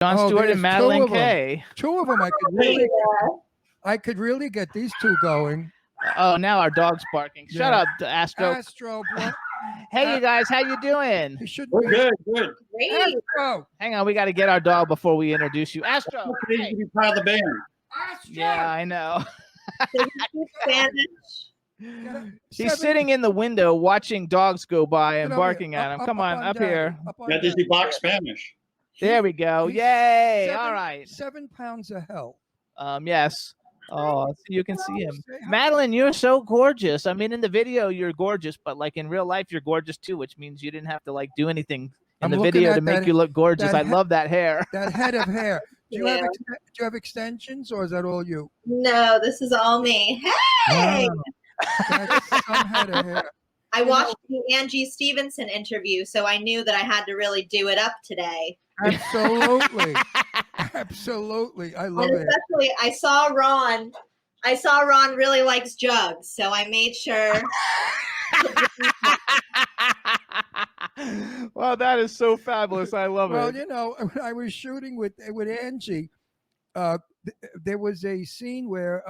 John Stewart and Madeleine Kaye. Two of them. I could really get these two going. Oh, now our dog's barking. Shut up, Astro. Astro. Hey, you guys, how you doing? We're good. Great. Astro. Hang on, we got to get our dog before we introduce you. Astro. Hey. To be part of the band. Astro. Yeah, I know. Spanish. He's sitting in the window watching dogs go by and barking at him. Come on, up here. Yeah, does he bark Spanish? There we go. Yay. All right. 7 pounds of hell. Yes. Oh, so you can see him. Madeleine, you're so gorgeous. I mean, in the video, you're gorgeous, but like in real life, you're gorgeous too, which means you didn't have to like do anything in the video to make you look gorgeous. I love that hair. That head of hair. Do you have extensions, or is that all you? No, this is all me. Hey! Wow. That's some head of hair. I watched the Angie Stevenson interview, so I knew that I had to really do it up today. Absolutely. Absolutely. I love it. Especially, I saw Ron really likes jugs, so I made sure. Well, that is so fabulous. I love it. Well, you know, when I was shooting with Angie, there was a scene where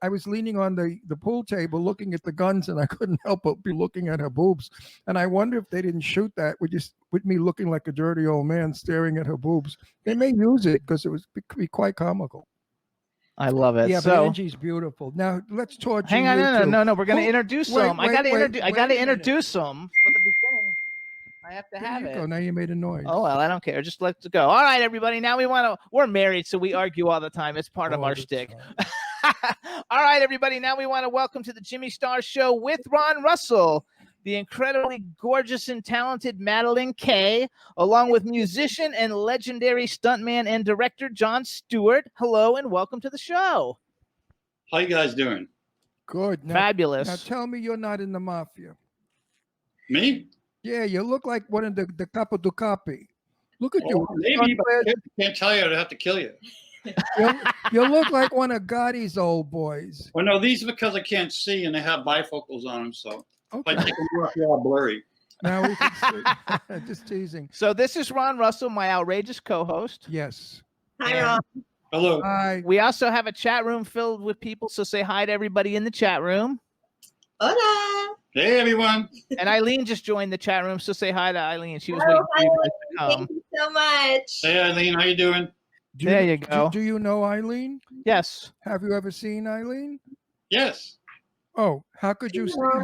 I was leaning on the pool table looking at the guns, and I couldn't help but be looking at her boobs. And I wonder if they didn't shoot that with me looking like a dirty old man staring at her boobs. They may use it because it could be quite comical. I love it. Yeah, so, but Angie's beautiful. Now let's torture. Hang on, no. We're gonna introduce them. I gotta introduce them for the beginning. I have to have it. Now you made a noise. Oh well, I don't care. Just let's go. All right, everybody. Now we're married, so we argue all the time. It's part of our shtick. All right, everybody. Now we want to welcome to the Jimmy Star Show with Ron Russell, the incredibly gorgeous and talented Madeleine Kaye, along with musician and legendary stuntman and director John Stewart. Hello and welcome to the show. How you guys doing? Good. Now, fabulous. Now tell me you're not in the mafia. Me? Yeah, you look like one of the Capo du Capi. Look at you. Maybe, but I can't tell you. I'd have to kill you. You look like one of Gotti's old boys. Well, no, these are because I can't see and they have bifocals on them, so okay. if I take them off, they're all blurry. Now we can see. Just teasing. So this is Ron Russell, my outrageous co-host. Yes. Hi, Ron. Hello. Hi. We also have a chat room filled with people, so say hi to everybody in the chat room. Hola. Hey, everyone. And Eileen just joined the chat room, so say hi to Eileen. She was Hello, waiting for you Eileen. to come. Thank you so much. Hey, Eileen, how you doing? There you go. Do you know Eileen? Yes. Have you ever seen Eileen? Yes. Oh, how could you see her?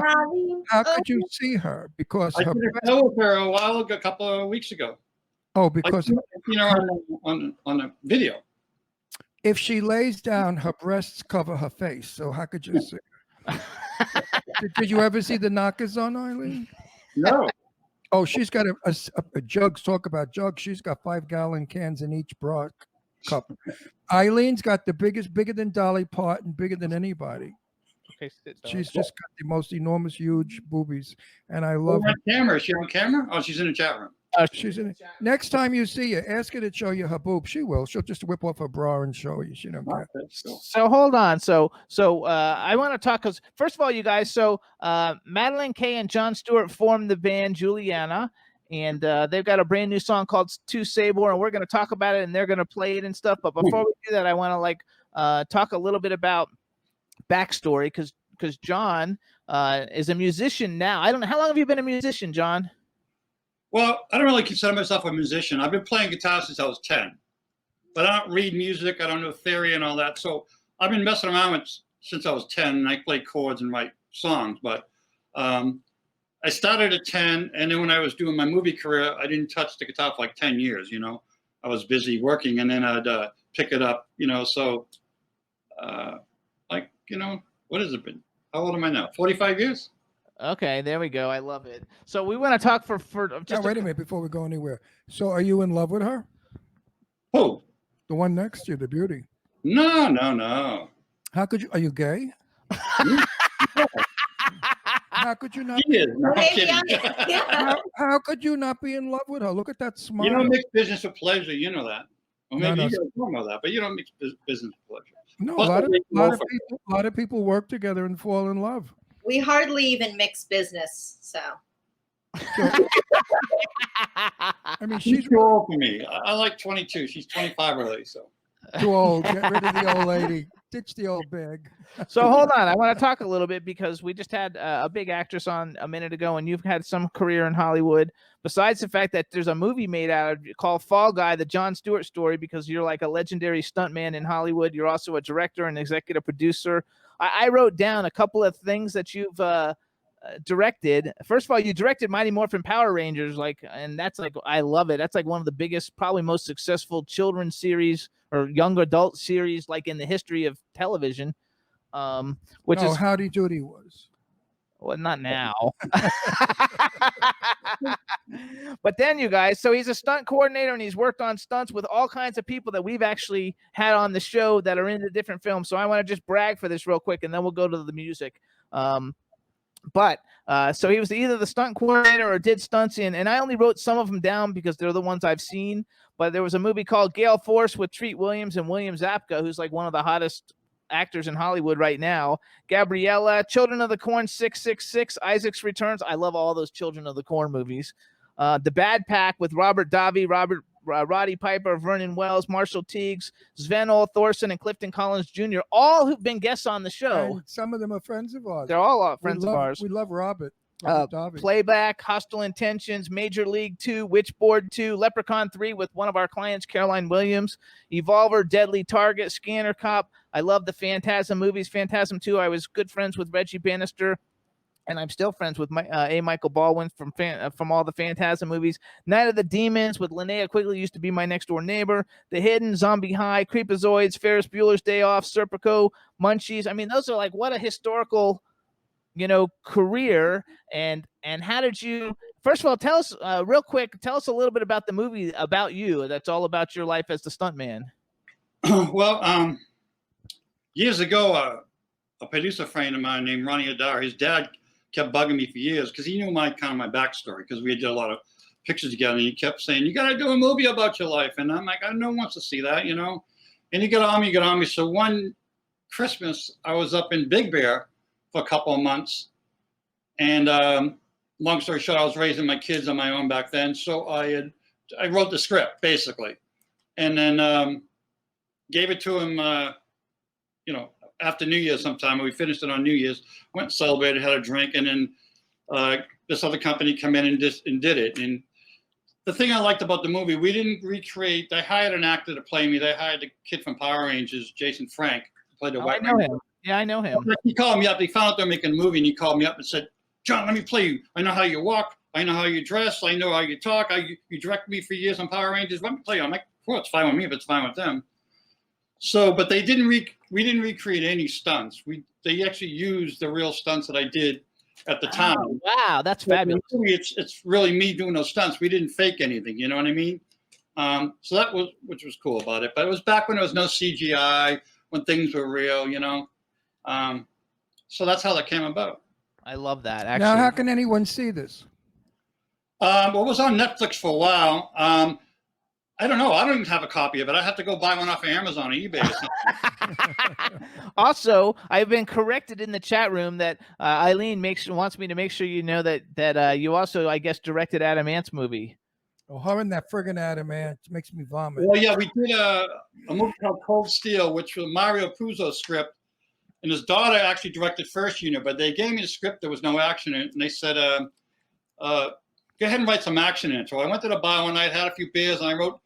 How could you see her? Because I did a show with her a while ago, a couple of weeks ago. Oh, because on a video. If she lays down, her breasts cover her face. So how could you see her? Did you ever see the knockers on Eileen? No. Oh, she's got a jug. Talk about jugs. She's got 5-gallon cans in each bra cup. Eileen's got the biggest, bigger than Dolly Parton, bigger than anybody. Okay, She's just got the most enormous, huge boobies, and I love her. On camera? Is she on camera? Oh, she's in the chat room. She's in it. Next time you see her, ask her to show you her boob. She will. She'll just whip off her bra and show you. She don't care. So hold on. So I want to talk because first of all, you guys. So Madeleine Kaye and John Stewart formed the band Juliana, and they've got a brand new song called "Tu Sabor," and we're going to talk about it, and they're going to play it and stuff. But before we do that, I want to talk a little bit about backstory because John is a musician now. I don't know how long have you been a musician, John? Well, I don't really consider myself a musician. I've been playing guitar since I was 10, but I don't read music. I don't know theory and all that. So I've been messing around with since I was 10, and I play chords and write songs. But I started at 10, and then when I was doing my movie career, I didn't touch the guitar for like 10 years. You know, I was busy working, and then I'd pick it up. You know, so what has it been? How old am I now? 45 years. Okay, there we go. I love it. So we want to talk for just now, wait a minute before we go anywhere. So are you in love with her? Who? The one next to you, the beauty. No. How could you? Are you gay? How could you not? He is. No, I'm kidding. How could you not be in love with her? Look at that smile. You don't mix business with pleasure. You know that. Well, maybe you don't know that, but you don't mix business with pleasure. No, a lot of people work together and fall in love. We hardly even mix business, so. I mean, She's she's too old for me. I like 22. She's 25 already, so. too old. Get rid of the old lady. Ditch the old bag. So hold on, I want to talk a little bit because we just had a big actress on a minute ago, and you've had some career in Hollywood. Besides the fact that there's a movie made out of called Fall Guy, the John Stewart story, because you're like a legendary stuntman in Hollywood. You're also a director and executive producer. I wrote down a couple of things that you've directed. First of all, you directed Mighty Morphin Power Rangers, and that's like, I love it. That's like one of the biggest, probably most successful children's series or young adult series like in the history of television. Which is Howdy Doody was. Well, not now. But then you guys, so he's a stunt coordinator and he's worked on stunts with all kinds of people that we've actually had on the show that are in the different films. So I want to just brag for this real quick and then we'll go to the music. So he was either the stunt coordinator or did stunts in, and I only wrote some of them down because they're the ones I've seen. But there was a movie called Gale Force with Treat Williams and William Zabka, who's like one of the hottest actors in Hollywood right now. Gabriella, Children of the Corn 666, Isaac's Returns. I love all those Children of the Corn movies. The Bad Pack with Robert Davi, Roddy Piper, Vernon Wells, Marshall Teagues, Sven Ole Thorson, and Clifton Collins Jr., all who've been guests on the show. And some of them are friends of ours. They're all friends of ours. We love Robert. Playback, Hostile Intentions, Major League 2, Witchboard 2, Leprechaun 3 with one of our clients, Caroline Williams, Evolver, Deadly Target, Scanner Cop. I love the Phantasm movies. Phantasm 2, I was good friends with Reggie Bannister, and I'm still friends with Michael Baldwin from all the Phantasm movies. Night of the Demons with Linnea Quigley, used to be my next door neighbor. The Hidden, Zombie High, Creepazoids, Ferris Bueller's Day Off, Serpico, Munchies. I mean, those are like, what a historical career. And how did you, first of all, tell us real quick, tell us a little bit about the movie about you that's all about your life as the stuntman. Well, years ago, a producer friend of mine named Ronnie Adar, his dad kept bugging me for years because he knew my backstory, because we did a lot of pictures together, and he kept saying, you got to do a movie about your life. And I'm like, no one wants to see that, and you get on me. So one Christmas, I was up in Big Bear for a couple of months. And long story short, I was raising my kids on my own back then. So I wrote the script, basically. And then gave it to him, after New Year's sometime. We finished it on New Year's, went and celebrated, had a drink. And then this other company come in and did it. And the thing I liked about the movie, we didn't recreate. They hired an actor to play me. They hired the kid from Power Rangers, Jason Frank, to play the White Ranger. Yeah, I know him. He called me up. He found out they're making a movie, and he called me up and said, John, let me play you. I know how you walk. I know how you dress. I know how you talk. You directed me for years on Power Rangers. Let me play you. I'm like, well, it's fine with me if it's fine with them. So, but we didn't recreate any stunts. They actually used the real stunts that I did at the time. Oh, wow, that's fabulous. It's really me doing those stunts. We didn't fake anything. You know what I mean? So that was, which was cool about it. But it was back when there was no CGI, when things were real, so that's how that came about. I love that. Actually, now how can anyone see this? Well, it was on Netflix for a while. I don't know. I don't even have a copy of it. I have to go buy one off of Amazon or eBay or something. Also, I've been corrected in the chat room that Eileen wants me to make sure you know that you also, I guess, directed Adam Ant's movie. Oh, her and that friggin' Adam Ant makes me vomit. Well, yeah, we did a movie called Cold Steel, which was Mario Puzo's script, and his daughter actually directed first unit, but they gave me the script. There was no action in it, and they said, go ahead and write some action in it. So I went to the bar one night, had a few beers, and I wrote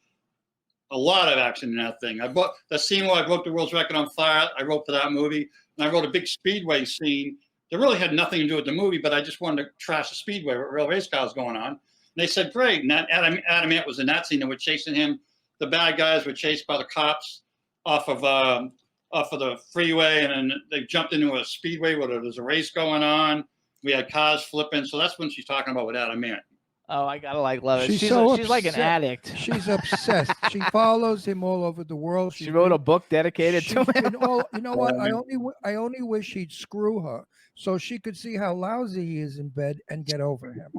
a lot of action in that thing. I bought the scene where I broke the world's record on fire. I wrote for that movie, and I wrote a big speedway scene that really had nothing to do with the movie, but I just wanted to trash the speedway with real race cars going on. And they said, great. And Adam Ant was in that scene. They were chasing him. The bad guys were chased by the cops off of the freeway, and then they jumped into a speedway where there was a race going on. We had cars flipping. So that's when she's talking about with Adam Ant. Oh, I gotta love it. She's like an addict. She's obsessed. She follows him all over the world. She wrote a book dedicated to him. You know what? I only wish he'd screw her so she could see how lousy he is in bed and get over him.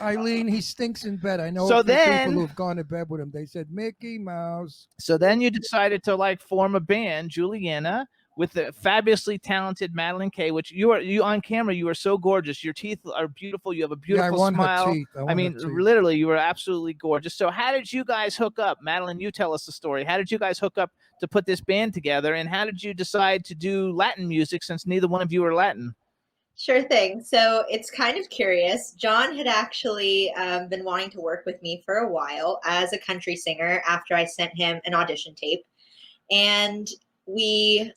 Eileen, he stinks in bed. I know people who've gone to bed with him. They said Mickey Mouse. So then you decided to form a band, Juliana, with the fabulously talented Madeleine Kaye, which you on camera, you are so gorgeous. Your teeth are beautiful. You have a beautiful I want smile. her teeth. I mean, literally, you were absolutely gorgeous. So how did you guys hook up? Madeleine, you tell us the story. How did you guys hook up to put this band together? And how did you decide to do Latin music since neither one of you are Latin? Sure thing. So it's kind of curious. John had actually been wanting to work with me for a while as a country singer after I sent him an audition tape. And we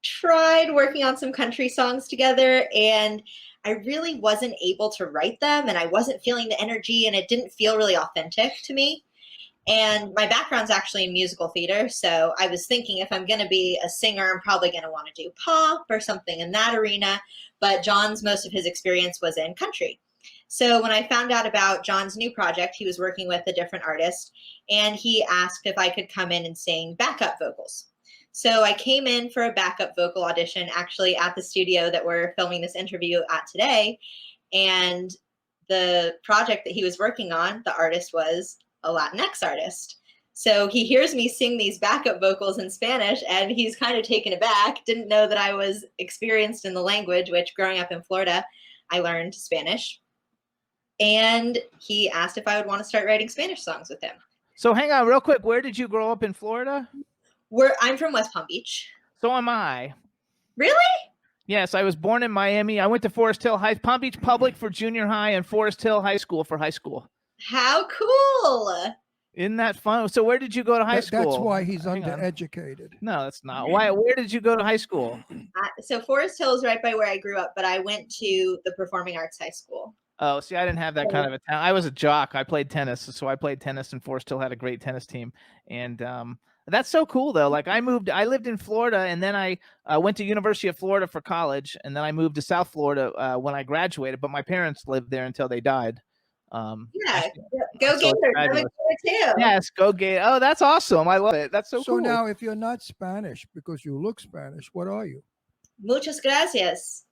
tried working on some country songs together, and I really wasn't able to write them, and I wasn't feeling the energy, and it didn't feel really authentic to me. And my background's actually in musical theater, so I was thinking if I'm going to be a singer, I'm probably going to want to do pop or something in that arena. But John's, most of his experience was in country. So when I found out about John's new project, he was working with a different artist, and he asked if I could come in and sing backup vocals. So I came in for a backup vocal audition actually at the studio that we're filming this interview at today. And the project that he was working on, the artist was a Latinx artist. So he hears me sing these backup vocals in Spanish, and he's kind of taken aback, didn't know that I was experienced in the language, which growing up in Florida, I learned Spanish. And he asked if I would want to start writing Spanish songs with him. So hang on real quick. Where did you grow up in Florida? I'm from West Palm Beach. So am I. Really? Yes, I was born in Miami. I went to Forest Hill High, Palm Beach Public for junior high, and Forest Hill High School for high school. How cool! Isn't that fun? So where did you go to high school? That's why he's undereducated. No, that's not. Why? Where did you go to high school? So Forest Hill is right by where I grew up, but I went to the Performing Arts High School. Oh, see, I didn't have that kind of a talent. I was a jock. I played tennis, so I played tennis, and Forest Hill had a great tennis team. And that's so cool, though. Like I lived in Florida, and then I went to University of Florida for college, and then I moved to South Florida when I graduated. But my parents lived there until they died. Yeah, go Gators. Too. Yes, go Gators. Oh, that's awesome. I love it. That's so cool. So now, if you're not Spanish because you look Spanish, what are you? Muchas gracias.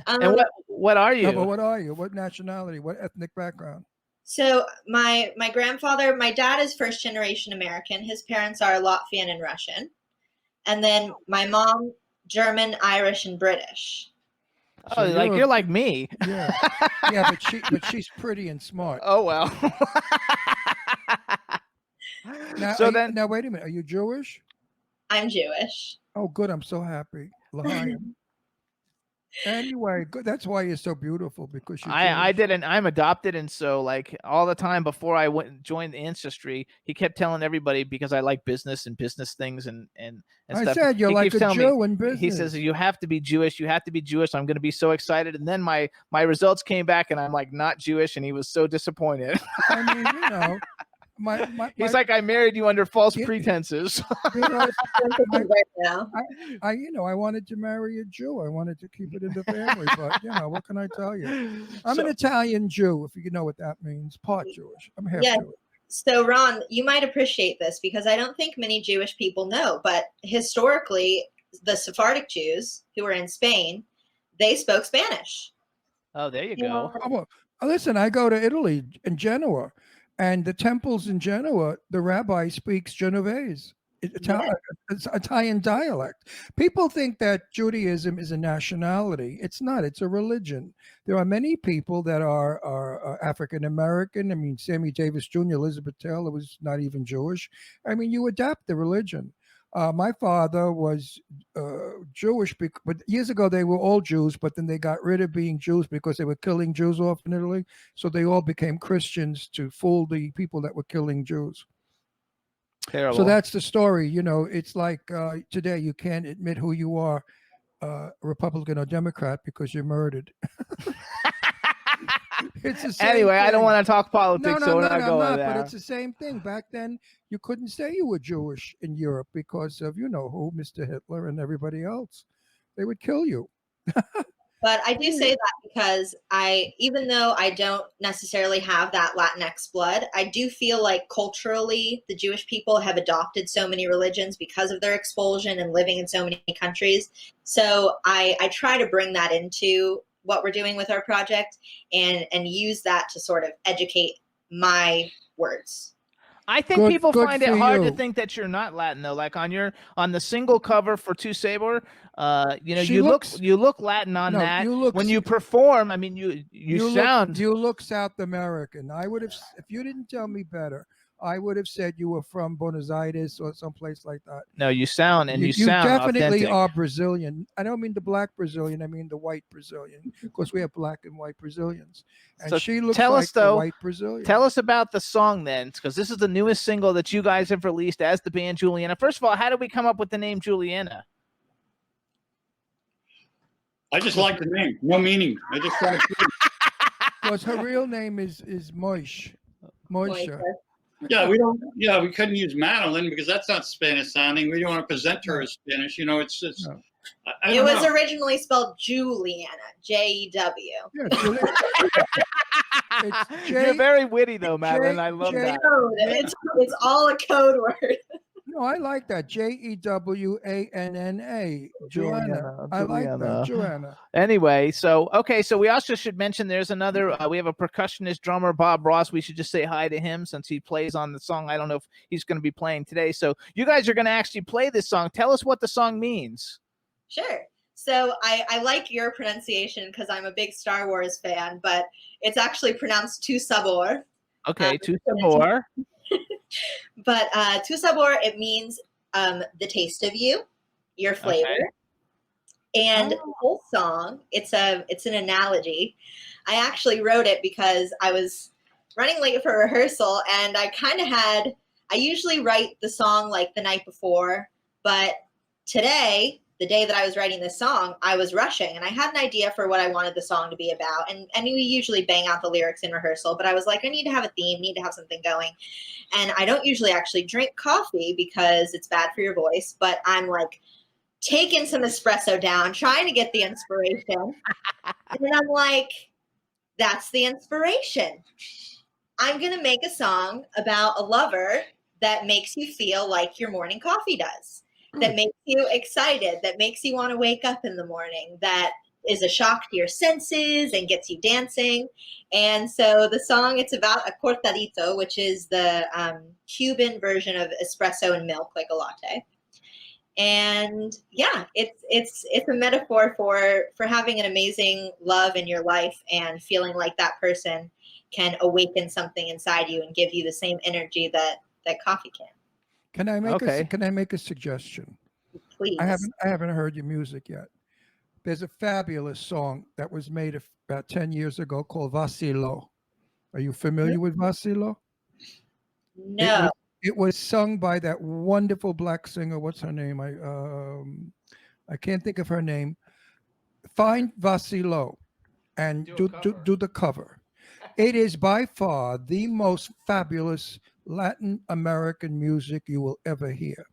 And what are you? No, but what are you? What nationality? What ethnic background? So my grandfather, my dad is first generation American. His parents are Latvian and Russian. And then my mom, German, Irish, and British. Oh, so you're like me. Yeah, yeah, but she's pretty and smart. Oh well. Now wait a minute. Are you Jewish? I'm Jewish. Oh, good. I'm so happy. Anyway, good. That's why you're so beautiful, because I'm adopted, and so like all the time before I joined the ancestry, he kept telling everybody, because I like business and business things and stuff. I said you're like a Jew in business. He says you have to be Jewish. You have to be Jewish. I'm going to be so excited, and then my results came back, and I'm like not Jewish, and he was so disappointed. I mean, you know. He's like, I married you under false pretenses. I wanted to marry a Jew. I wanted to keep it in the family, but what can I tell you? I'm an Italian Jew, if you know what that means. Part Jewish. I'm half Jewish. So Ron, you might appreciate this because I don't think many Jewish people know, but historically, the Sephardic Jews who were in Spain, they spoke Spanish. Oh, there you go. Listen, I go to Italy in Genoa. And the temples in Genoa, the rabbi speaks Genovese, Italian dialect. People think that Judaism is a nationality. It's not. It's a religion. There are many people that are African American. I mean, Sammy Davis Jr., Elizabeth Taylor was not even Jewish. I mean, you adapt the religion. My father was Jewish, but years ago they were all Jews, but then they got rid of being Jews because they were killing Jews off in Italy. So they all became Christians to fool the people that were killing Jews. Terrible. So that's the story. It's like today you can't admit who you are, Republican or Democrat, because you're murdered. It's the same anyway, thing. I don't want to talk politics, so we're not going there. But it's the same thing. Back then, you couldn't say you were Jewish in Europe because of who, Mr. Hitler and everybody else. They would kill you. But I do say that because even though I don't necessarily have that Latinx blood, I do feel like culturally the Jewish people have adopted so many religions because of their expulsion and living in so many countries. So I try to bring that into what we're doing with our project and use that to sort of educate my words. I think people find it hard to think that you're not Latin, though. Like on the single cover for Tu Sabor, You know, She you looks- look Latin on No, that. you look- When you perform, I mean, you sound. You look South American. I would have, if you didn't tell me better, I would have said you were from Buenos Aires or someplace like that. No, you sound and you, You sound definitely authentic. are Brazilian. I don't mean the black Brazilian. I mean the white Brazilian. Of course, we have black and white Brazilians, and So she looks tell like us, though, the white Brazilian. Tell us about the song then, because this is the newest single that you guys have released as the band Juliana. First of all, how did we come up with the name Juliana? I just like the name. No meaning. I just want to. Because her real name is Moish. Moisha. Yeah, we don't. Yeah, we couldn't use Madeleine because that's not Spanish sounding. We don't want to present her as Spanish. You know, it's just. No. I It don't was know. originally spelled Juliana, Jew. Yeah, Juli- It's You're J- very witty though, Madeline. I love J- that. Code. It's all a code word. No, I like that. Jewanna. Juliana, I like Juliana. that. Joanna. Anyway, so we also should mention there's another. We have a percussionist drummer, Bob Ross. We should just say hi to him since he plays on the song. I don't know if he's going to be playing today. So you guys are going to actually play this song. Tell us what the song means. Sure. So I like your pronunciation because I'm a big Star Wars fan, but it's actually pronounced Tu Sabor. Okay, Tu Sabor. But Tu Sabor, it means the taste of you, your flavor. Okay. And the whole song, it's an analogy. I actually wrote it because I was running late for rehearsal, and I usually write the song like the night before, but today, the day that I was writing this song, I was rushing, and I had an idea for what I wanted the song to be about. And we usually bang out the lyrics in rehearsal, but I was like, I need to have a theme, need to have something going. And I don't usually actually drink coffee because it's bad for your voice, but I'm like taking some espresso down, trying to get the inspiration. And then I'm like, that's the inspiration. I'm going to make a song about a lover that makes you feel like your morning coffee does. That makes you excited, that makes you want to wake up in the morning, that is a shock to your senses and gets you dancing. And so the song, it's about a cortadito, which is the Cuban version of espresso and milk, like a latte. And yeah, it's a metaphor for having an amazing love in your life and feeling like that person can awaken something inside you and give you the same energy that coffee can. Can I make Okay. can I make a suggestion? Please. I haven't heard your music yet. There's a fabulous song that was made about 10 years ago called Vacilo. Are you familiar with Vacilo? No. It was sung by that wonderful black singer. What's her name? I can't think of her name. Find Vacilo and do the cover. It is by far the most fabulous Latin American music you will ever hear.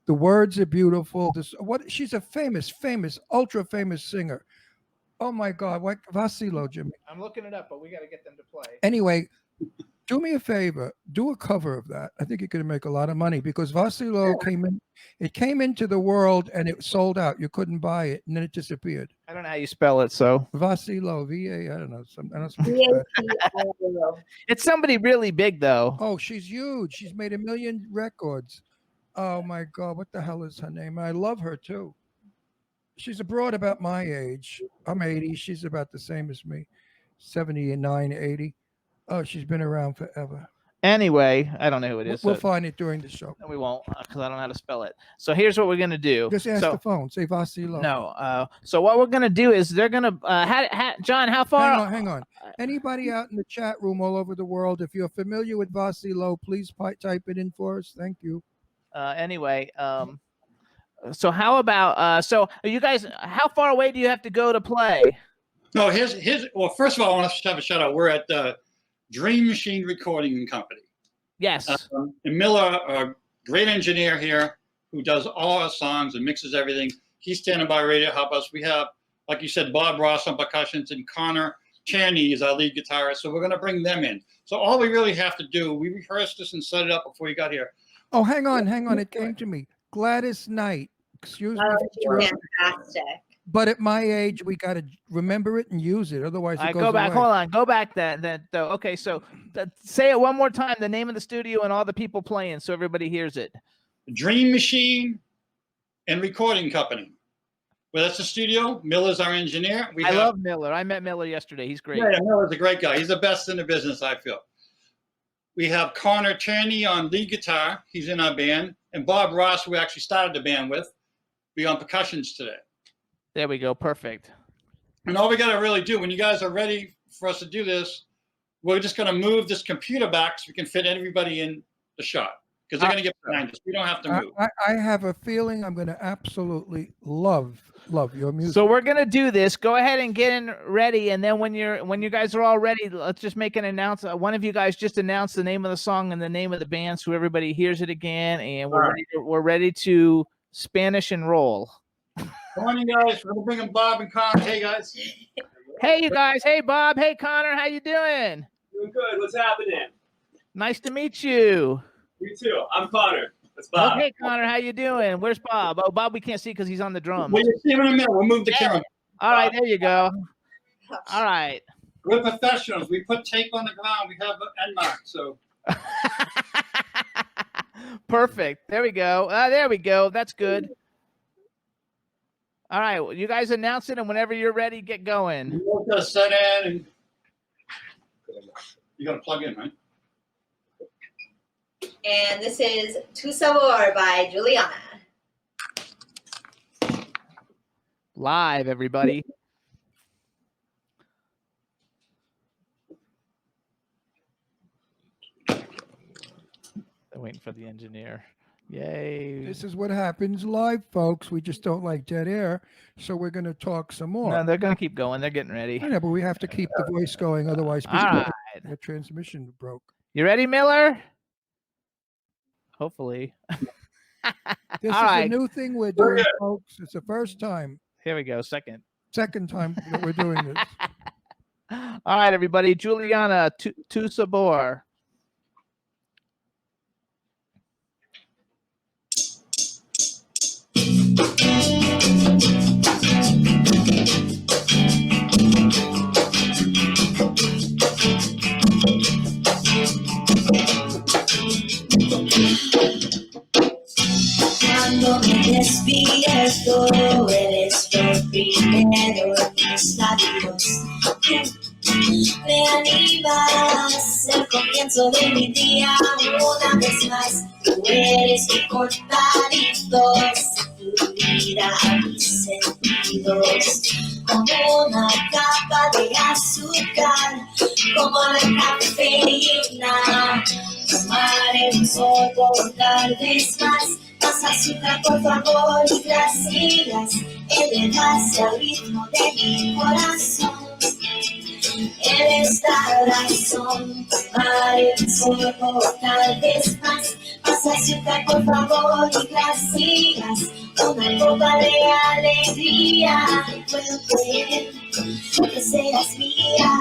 The words are beautiful. She's a famous, ultra famous singer. Oh my God, what Vacilo, Jimmy. I'm looking it up, but we got to get them to play. Anyway, do me a favor, do a cover of that. I think you could make a lot of money because Vacilo came into the world and it sold out. You couldn't buy it and then it disappeared. I don't know how you spell it, so Vacilo, V-A, I don't know. I don't speak Spanish. V-A-C-I-L-O. it's somebody really big though. Oh, she's huge. She's made 1 million records. Oh my God, what the hell is her name? I love her too. She's a broad about my age. I'm 80. She's about the same as me, 79, 80. Oh, she's been around forever. Anyway, I don't know who it is. We'll so find it during the show. we won't because I don't know how to spell it. So here's what we're gonna do. Just ask so, the phone. Say Vacilo. No. So what we're gonna do is they're gonna. John, how far? Hang on. Anybody out in the chat room all over the world, if you're familiar with Vacilo, please type it in for us. Thank you. Anyway, so how about so you guys? How far away do you have to go to play? No, well, first of all, I want to have a shout out. We're at Dream Machine Recording Company. Yes. And Miller, a great engineer here who does all our songs and mixes everything. He's standing by ready to help us. We have, like you said, Bob Ross on percussions and Connor Chaney is our lead guitarist. So we're going to bring them in. So all we really have to do, we rehearsed this and set it up before you got here. Oh, hang on. It came to me. Gladys Knight. Excuse me. Fantastic. But at my age, we got to remember it and use it. Otherwise, it goes go back. away. Hold on. Go back. That though. Okay. So say it one more time. The name of the studio and all the people playing, so everybody hears it. Dream Machine and Recording Company But that's the studio. Miller's our engineer. I love Miller. I met Miller yesterday. He's great. Yeah, Miller's a great guy. He's the best in the business, I feel. We have Connor Turney on lead guitar. He's in our band. And Bob Ross, who we actually started the band with, be on percussions today. There we go. Perfect. And all we got to really do, when you guys are ready for us to do this, we're just going to move this computer back so we can fit everybody in the shot. Because they're going to get behind us. We don't have to move. I have a feeling I'm going to absolutely love your music. So we're going to do this. Go ahead and get in ready. And then when you guys are all ready, let's just make an announcement. One of you guys just announce the name of the song and the name of the band so everybody hears it again. And we're ready to Spanish and roll. Good morning, guys. We're going to bring in Bob and Connor. Hey, guys. Hey, you guys. Hey, Bob. Hey, Connor. How you doing? Doing good. What's happening? Nice to meet you. You too. I'm Connor. That's Bob. Okay, Connor. How you doing? Where's Bob? Oh, Bob, we can't see because he's on the drums. Well, you see him in a minute. We'll move the camera. All right, there you go. All right. We're professionals. We put tape on the ground. We have an end mark. So. Perfect. There we go. There we go. That's good. All right. Well, you guys announce it, and whenever you're ready, get going. You got to set in, and you got to plug in, right? And this is Tu Sabor by Juliana. Live, everybody. They're waiting for the engineer. Yay. This is what happens live, folks. We just don't like dead air, so we're going to talk some more. No, they're going to keep going. They're getting ready. I know, but we have to keep the voice going, otherwise All right. the transmission broke. You ready, Miller? Hopefully. This All is right. a new thing we're doing, folks. It's the first time. Here we go. Second time that we're doing this. All right, everybody. Juliana, Tu Sabor. Cuando me despierto, eres lo primero en mis labios. Me animas el comienzo de mi día una vez más. Tú eres mi cortadito, tu vida a mis sentidos. Como una capa de azúcar, como la cafeína. Tomaré un sorbo tal vez más. Más azúcar, por favor, y gracias. Elevas al ritmo de mi corazón. Eres la razón. Tomaré un sorbo tal vez más. Más azúcar, por favor, y gracias. Una copa de alegría. Puedo creer que seas mía.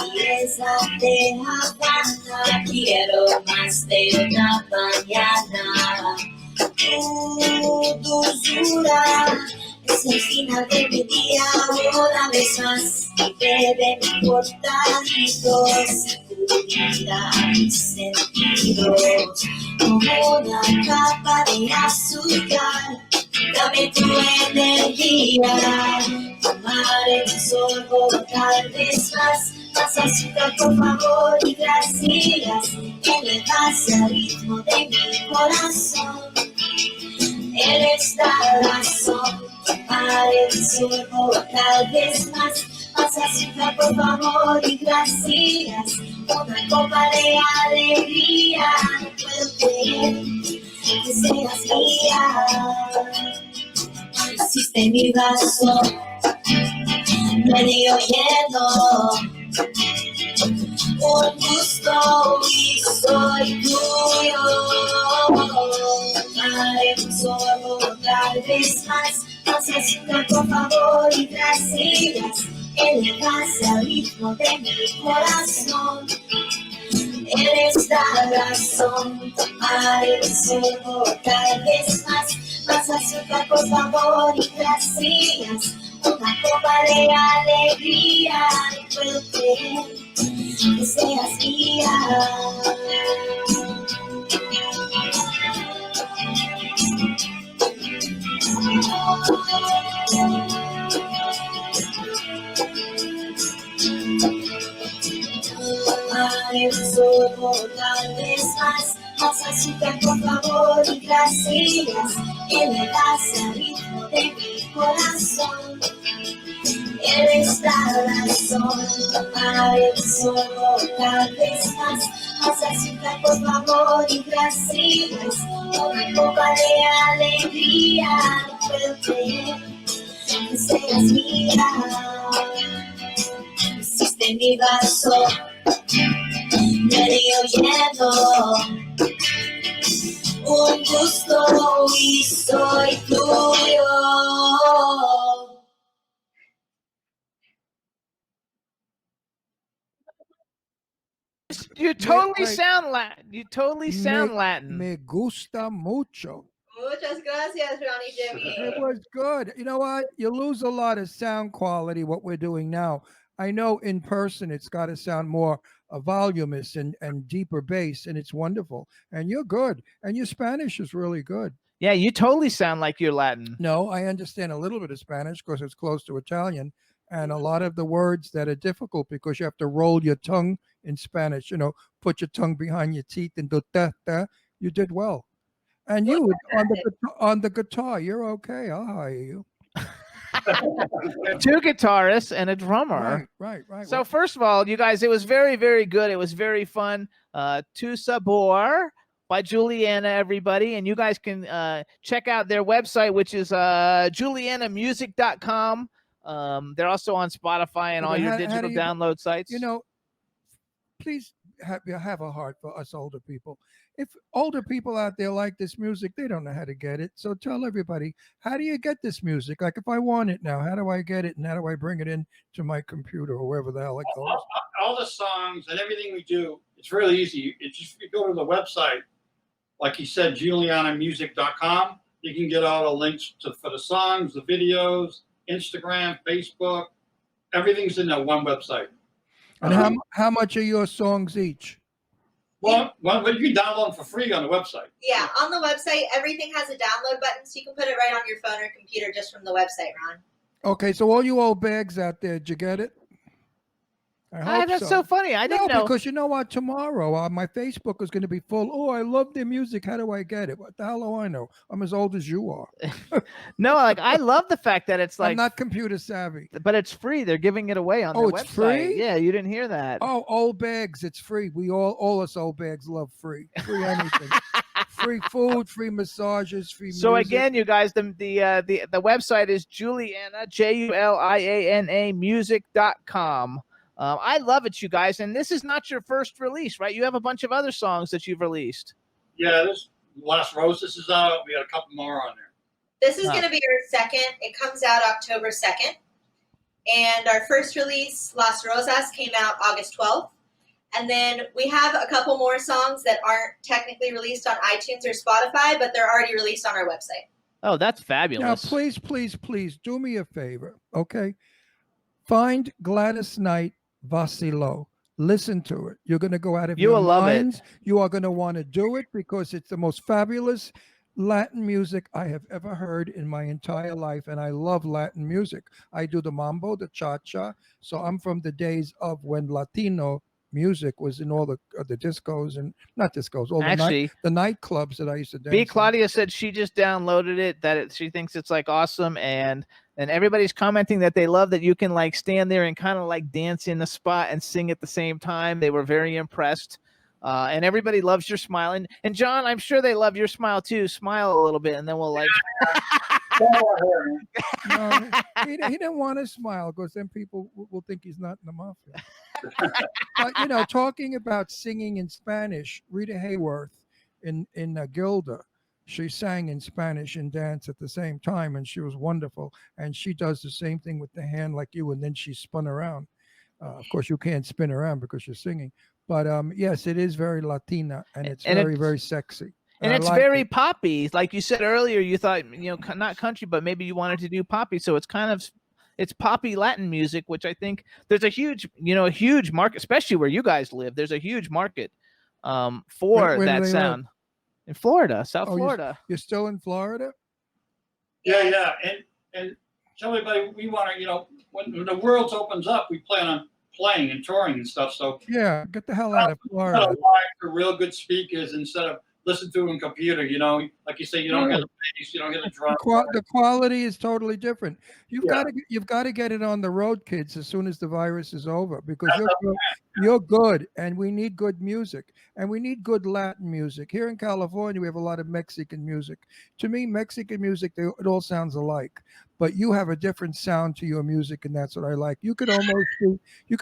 Belleza de Habana. Quiero más de una mañana. Tu dulzura es el final de mi día una vez más. Mi bebé, mi portaditos, tu vida a mis sentidos. Como una capa de azúcar, dame tu energía. Tomaré un sorbo tal vez más. Más azúcar, por favor, y gracias. Elevas al ritmo de mi corazón. Eres la razón. Tomaré un sorbo tal vez más. Más azúcar, por favor, y gracias. Una copa de alegría. No puedo creer que seas mía. Hiciste mi vaso medio lleno. Un gusto y soy tuyo. Tomaré un sorbo tal vez más. Más azúcar, por favor, y gracias. Elevas al ritmo de mi corazón. Eres la razón. Tomaré un sorbo tal vez más. Más azúcar, por favor, y gracias. Una copa de alegría. No puedo creer que seas mía. Haré solo tal vez más. Más azúcar, por favor, y gracias. Elevas al ritmo de mi corazón. Eres la razón. Haré solo tal vez más. Más azúcar, por favor, y gracias. Una copa de alegría. No puedo creer que seas mía. Hiciste mi vaso medio lleno. Un gusto y soy tuyo. You totally wait. sound Latin. You totally sound Latin. Me gusta mucho. Muchas gracias, Ronnie Jimmy. It was good. You know what? You lose a lot of sound quality, what we're doing now. I know in person it's got to sound more voluminous and deeper bass, and it's wonderful. And you're good. And your Spanish is really good. Yeah, you totally sound like you're Latin. No, I understand a little bit of Spanish because it's close to Italian. And a lot of the words that are difficult because you have to roll your tongue in Spanish, you know, put your tongue behind your teeth and do da, da. You did well. And you on the guitar, you're okay. I'll hire you. Two guitarists and a drummer. Right. So first of all, you guys, it was very, very good. It was very fun. Tu Sabor by Juliana, everybody. And you guys can check out their website, which is julianamusic.com. They're also on Spotify and all your digital download sites. You know, please have a heart for us older people. If older people out there like this music, they don't know how to get it. So tell everybody, how do you get this music? Like if I want it now, how do I get it? And how do I bring it in to my computer or wherever the hell it goes? All the songs and everything we do, it's really easy. It's just you go to the website, like he said, julianamusic.com. You can get all the links for the songs, the videos, Instagram, Facebook. Everything's in that one website. And how much are your songs each? Well, you can download them for free on the website. Yeah, on the website, everything has a download button, so you can put it right on your phone or computer just from the website, Ron. Okay, so all you old bags out there, did you get it? I hope that's so funny. I didn't know. Because you know what? Tomorrow, my Facebook is going to be full. Oh, I love their music. How do I get it? What the hell do I know? I'm as old as you are. No, like I love the fact that it's like I'm not computer savvy. But it's free. They're giving it away on their website. It's free? Yeah, you didn't hear that. Oh, old bags, it's free. We all us old bags love free. Free anything. Free food, free massages, free music. So again, you guys, the website is Juliana, JULIANA music.com. I love it, you guys. And this is not your first release, right? You have a bunch of other songs that you've released. Yeah, this Las Rosas is out. We got a couple more on there. This is going to be our second. It comes out October 2nd. And our first release, Las Rosas, came out August 12th. And then we have a couple more songs that aren't technically released on iTunes or Spotify, but they're already released on our website. Oh, that's fabulous. Now, please do me a favor, okay? Find Gladys Knight Vacilo. Listen to it. You're going to go out of your minds. Love it. You are going to want to do it because it's the most fabulous Latin music I have ever heard in my entire life. And I love Latin music. I do the mambo, the cha-cha. So I'm from the days of when Latino music was in all the discos and not discos, all the nightclubs that I used to dance. B. Claudia said she just downloaded it, she thinks it's like awesome, and everybody's commenting that they love that you can like stand there and kind of like dance in the spot and sing at the same time. They were very impressed. And everybody loves your smile. And John, I'm sure they love your smile too. Smile a little bit and then we'll like No, he didn't want to smile because then people will think he's not in the mafia. But you know, talking about singing in Spanish, Rita Hayworth in Gilda, she sang in Spanish and danced at the same time, and she was wonderful. And she does the same thing with the hand like you, and then she spun around. Of course, you can't spin around because you're singing. But yes, it is very Latina, and it's very sexy. And it's very poppy. Like you said earlier, you thought, not country, but maybe you wanted to do poppy. So it's it's poppy Latin music, which I think there's a huge market, especially where you guys live. There's a huge market for that sound. In Florida, South Florida. You're still in Florida? Yeah. And tell everybody we want to, when the world opens up, we plan on playing and touring and stuff. So Yeah, get the hell out of gotta Florida. wire for real good speakers instead of listen to a computer. You know, like you say, you don't hear the bass, you don't hear the drum. The quality is totally different. You've Yeah. got to get it on the road, kids, as soon as the virus is over, because you're good, and we need good music, and we need good Latin music. Here in California, we have a lot of Mexican music. To me, Mexican music, it all sounds alike, but you have a different sound to your music, and that's what I like. You could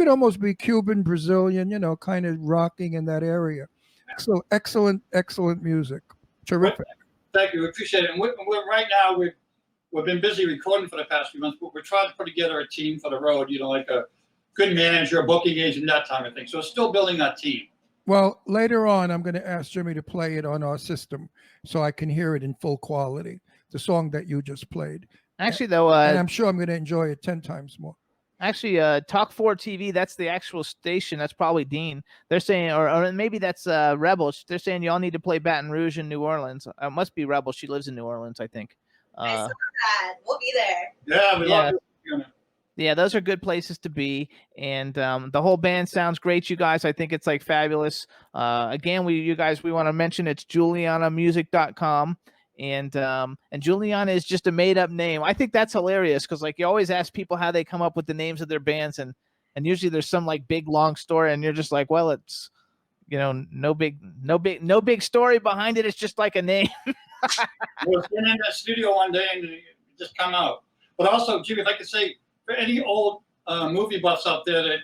almost be Cuban, Brazilian, you know, kind of rocking in that area. So excellent music. Terrific. Thank you. We appreciate it. And we're right now, we've been busy recording for the past few months, but we're trying to put together a team for the road, you know, like a good manager, a booking agent, that type of thing. So still building that team. Well, later on, I'm going to ask Jimmy to play it on our system so I can hear it in full quality, the song that you just played. Actually, though, and I'm sure I'm going to enjoy it 10 times more. Actually, Talk 4 TV, that's the actual station. That's probably Dean. They're saying, or maybe that's Rebel. They're saying y'all need to play Baton Rouge in New Orleans. It must be Rebel. She lives in New Orleans, I think. I saw that. We'll be there. Yeah, we love it. Yeah, those are good places to be. And the whole band sounds great, you guys. I think it's like fabulous. Again, we want to mention it's julianamusic.com. And Juliana is just a made up name. I think that's hilarious because like you always ask people how they come up with the names of their bands, and usually there's some like big long story, and you're just like, well, it's, you know, no big story behind it. It's just like a name. We've been in the studio one day and it just come out. But also, Jimmy, if I could say, for any old movie buffs out there, that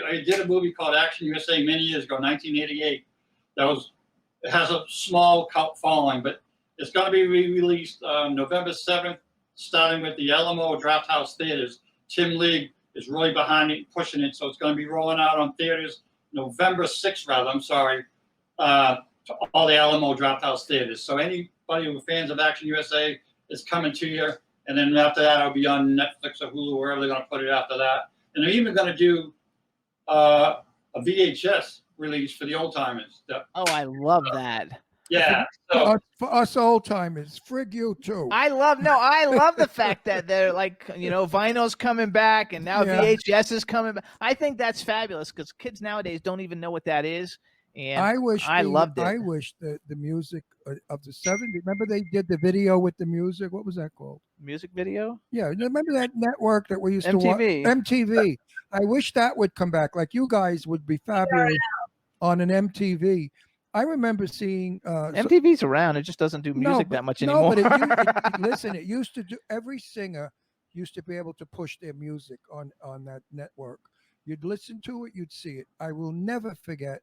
I did a movie called Action USA many years ago, 1988. It has a small cult following, but it's going to be re-released November 7th, starting with the Alamo Draft House Theaters. Tim League is really behind it, pushing it, so it's going to be rolling out on theaters November 6th, to all the Alamo Draft House Theaters. So anybody who fans of Action USA is coming to you, and then after that, it'll be on Netflix or Hulu, wherever they're going to put it after that. And they're even going to do a VHS release for the old timers. Oh, I love that. Yeah. So, for us old timers, frig you too. I love the fact that they're like, you know, vinyl's coming back and now VHS is coming back. I think that's fabulous because kids nowadays don't even know what that is. And I loved it. I wish the music of the 70s. Remember they did the video with the music. What was that called? Music video? Yeah. Remember that network that we used to watch? MTV. MTV. I wish that would come back. Like you guys would be fabulous on an MTV. I remember seeing MTV's around. It just doesn't do music that much anymore. No, but listen, it used to do. Every singer used to be able to push their music on that network. You'd listen to it, you'd see it. I will never forget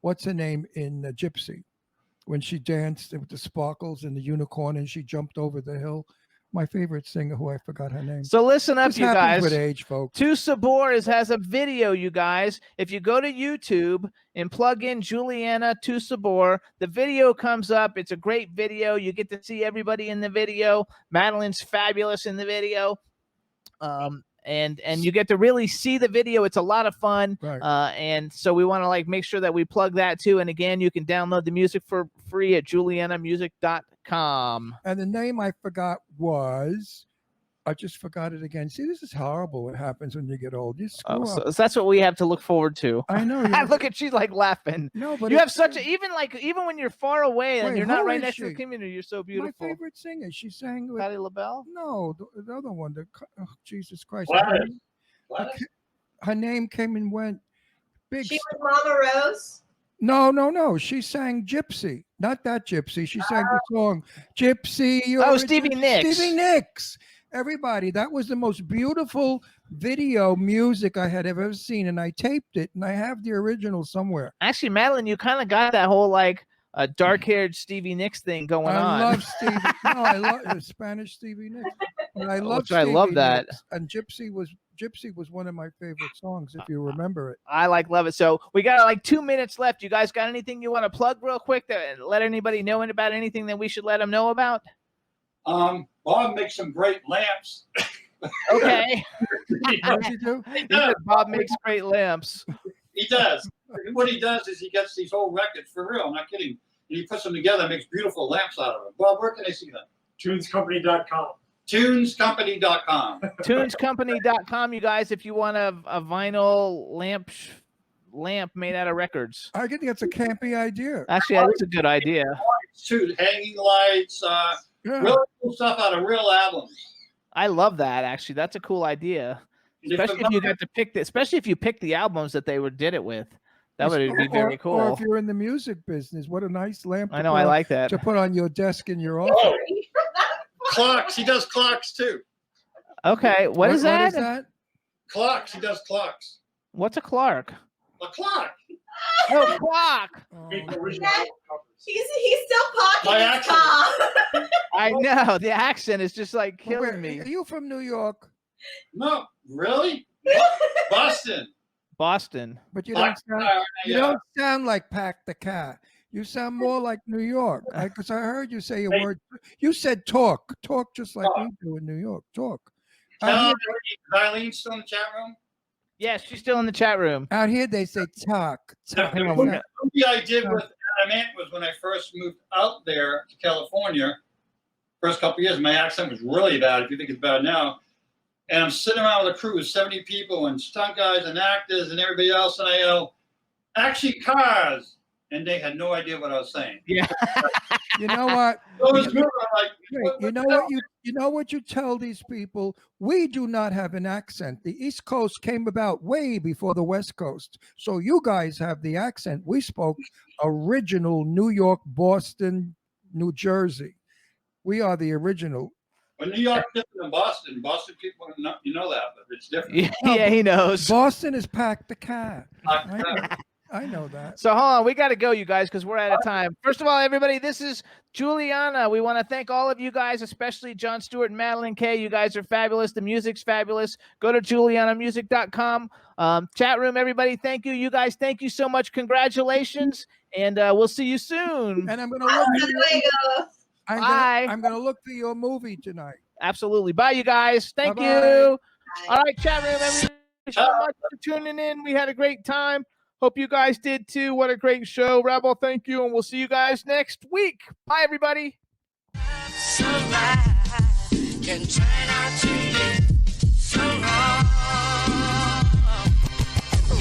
what's her name in Gypsy when she danced with the sparkles and the unicorn and she jumped over the hill. My favorite singer, who I forgot her name. So listen up, This you guys. with age, folks. Tu Sabor has a video, you guys. If you go to YouTube and plug in Juliana Tu Sabor, the video comes up. It's a great video. You get to see everybody in the video. Madeleine's fabulous in the video. And you get to really see the video. It's a lot of fun. Right. And so we want to like make sure that we plug that too. And again, you can download the music for free at julianamusic.com. And the name I forgot was, I just forgot it again. See, this is horrible what happens when you get old. You screw up. So that's what we have to look forward to. I know. Look at, she's like laughing. No, but you have such a, even when you're far away and Wait, you're not who right is next to she? the community, you're so beautiful. My favorite singer. She sang with Patti LaBelle? No, the other one. Jesus Christ. What? Her name came and went. Big. She was Mama Rose. No. She sang Gypsy. Not that Gypsy. She sang the song Gypsy. Stevie Nicks. Stevie Nicks. Everybody, that was the most beautiful video music I had ever seen, and I taped it, and I have the original somewhere. Actually, Madeleine, you kind of got that whole like dark-haired Stevie Nicks thing going on. I love Stevie. No, I love Spanish Stevie Nicks. And I love. I love that. Nicks, and Gypsy was one of my favorite songs, if you remember it. I love it. So we got like 2 minutes left. You guys got anything you want to plug real quick to let anybody know about anything that we should let them know about? Bob makes some great lamps. Okay. What did you do? Bob makes great lamps. He does. What he does is he gets these old records, for real, I'm not kidding. And he puts them together and makes beautiful lamps out of them. Bob, where can I see them? Tunescompany.com. Tunescompany.com. Tunescompany.com, you guys, if you want a vinyl lamp made out of records. I think that's a campy idea. Actually, that's a good idea. Too, hanging lights, Yeah. really cool stuff out of real albums. I love that. Actually, that's a cool idea. Especially if you got to pick especially if you pick the albums that they did it with. That would be very cool. Or if you're in the music business, what a nice lamp. I know, I like that. To put on your desk in your office. Oh, clocks. He does clocks too. Okay, what is that? What is that? Clocks. He does clocks. What's a Clark? A clock. Oh, clock. Oh, Make original Yeah. covers. He's still My pocketing his accent. car. I know the accent is just like Well, killing me. Are you from New York? No, really? Boston. Boston. But you Black don't sound. Star, You yeah. don't sound like Pack the Cat. You sound more like New York. Because I heard you say a word. You said talk. Talk just like we do in New York. Talk. Tell Eileen's still in the chat room. Yes, she's still in the chat room. Out here they say talk. Talk. The movie I did with Adam Ant was when I first moved out there to California. First couple of years, my accent was really bad. If you think it's bad now, and I'm sitting around with a crew of 70 people and stunt guys and actors and everybody else, and I yell, "Actually, cars!" And they had no idea what I was saying. Yeah. You know what? So this movie, I'm like, Wait, you know what you tell these people? We do not have an accent. The East Coast came about way before the West Coast. So you guys have the accent. We spoke original New York, Boston, New Jersey. We are the original. Well, New York's different than Boston. Boston people, you know that, but it's different. Yeah, he knows. Boston is Pack the Cat. I know that. So hold on, we got to go, you guys, because we're out of time. First of all, everybody, this is Juliana. We want to thank all of you guys, especially John Stewart and Madeleine Kaye. You guys are fabulous. The music's fabulous. Go to julianamusic.com. Chat room, everybody, thank you. You guys, thank you so much. Congratulations, and we'll see you soon. And I'm going to look for Luego. I'm going to look for your movie tonight. Absolutely. Bye, you guys. Thank Bye-bye. you. All right, chat room, everybody, so much for tuning in. We had a great time. Hope you guys did too. What a great show. Rebel, thank you, and we'll see you guys next week. Bye, everybody. Can turn out to be so wrong.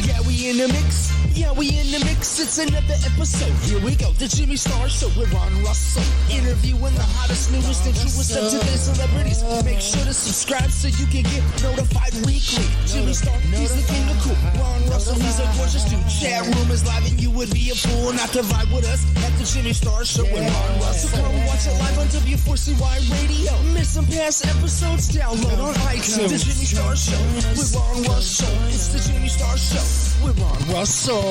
Yeah, we in the mix. Yeah, we in the mix. It's another episode. Here we go. The Jimmy Star Show with Ron Russell. Interviewing the hottest, newest, and truest of today's celebrities. Make sure to subscribe so you can get notified weekly. Jimmy Star, he's the king of cool. Ron Russell, he's a gorgeous dude. Chat room is live and you would be a fool not to vibe with us at the Jimmy Star Show with Ron Russell. So come watch it live on W4CY Radio. Miss some past episodes? Download on iTunes. The Jimmy Star Show with Ron Russell. It's the Jimmy Star Show with Ron Russell.